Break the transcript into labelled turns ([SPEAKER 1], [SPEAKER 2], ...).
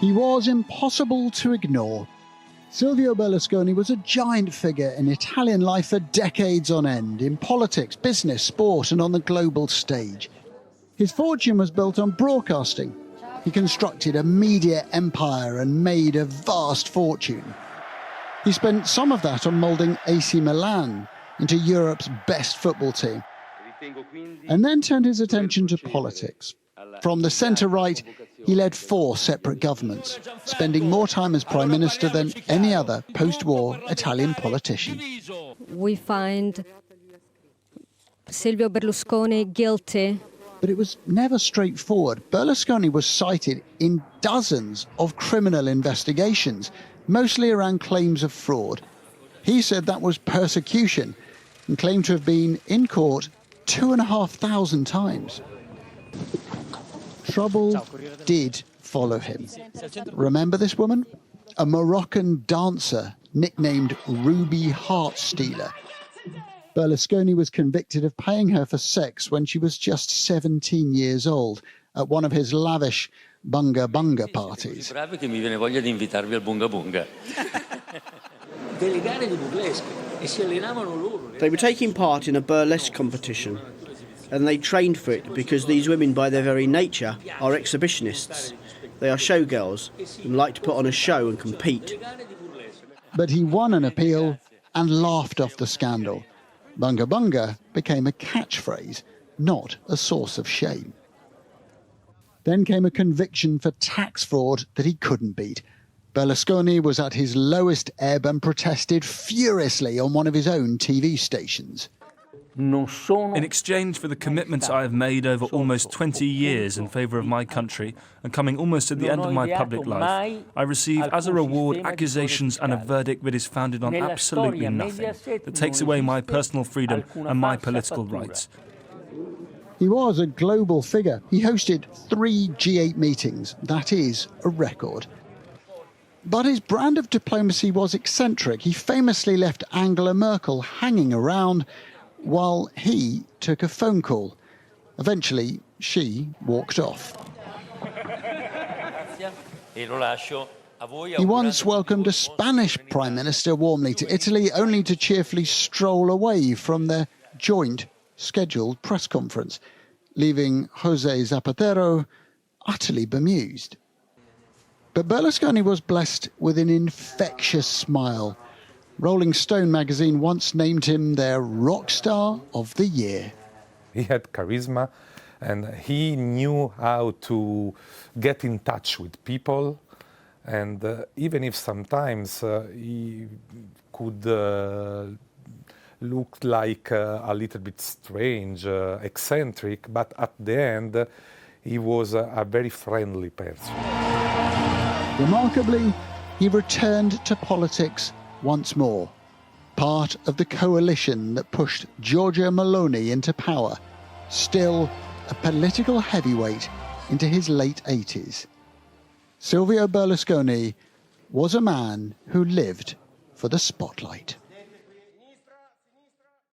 [SPEAKER 1] He was impossible to ignore. Silvio Berlusconi was a giant figure in Italian life for decades on end, in politics, business, sport and on the global stage. His fortune was built on broadcasting. He constructed a media empire and made a vast fortune. He spent some of that on moulding AC Milan into Europe's best football team, and then turned his attention to politics. From the centre-right, he led 4 separate governments, spending more time as Prime Minister than any other post-war Italian politician.
[SPEAKER 2] We find Silvio Berlusconi guilty.
[SPEAKER 1] But it was never straightforward. Berlusconi was cited in dozens of criminal investigations, mostly around claims of fraud. He said that was persecution and claimed to have been in court 2,500 times. Trouble did follow him. Remember this woman? A Moroccan dancer nicknamed Ruby Heart Stealer. Berlusconi was convicted of paying her for sex when she was just 17 years old at one of his lavish bunga bunga parties.
[SPEAKER 3] They were taking part in a burlesque competition, and they trained for it because these women, by their very nature, are exhibitionists. They are showgirls and like to put on a show and compete.
[SPEAKER 1] But he won an appeal and laughed off the scandal. Bunga bunga became a catchphrase, not a source of shame. Then came a conviction for tax fraud that he couldn't beat. Berlusconi was at his lowest ebb and protested furiously on one of his own TV stations.
[SPEAKER 4] In exchange for the commitments I have made over almost 20 years in favour of my country and coming almost to the end of my public life, I receive as a reward accusations and a verdict that is founded on absolutely nothing, that takes away my personal freedom and my political rights.
[SPEAKER 1] He was a global figure. He hosted 3 G8 meetings. That is a record. But his brand of diplomacy was eccentric. He famously left Angela Merkel hanging around while he took a phone call. Eventually, she walked off. He once welcomed a Spanish Prime Minister warmly to Italy, only to cheerfully stroll away from their joint scheduled press conference, leaving José Zapatero utterly bemused. But Berlusconi was blessed with an infectious smile. Rolling Stone magazine once named him their rock star of the year.
[SPEAKER 5] He had charisma and he knew how to get in touch with people, and even if sometimes he could look like a little bit strange, eccentric, but at the end he was a very friendly person.
[SPEAKER 1] Remarkably, he returned to politics once more, part of the coalition that pushed Giorgia Meloni into power, still a political heavyweight into his late 80s. Silvio Berlusconi was a man who lived for the spotlight.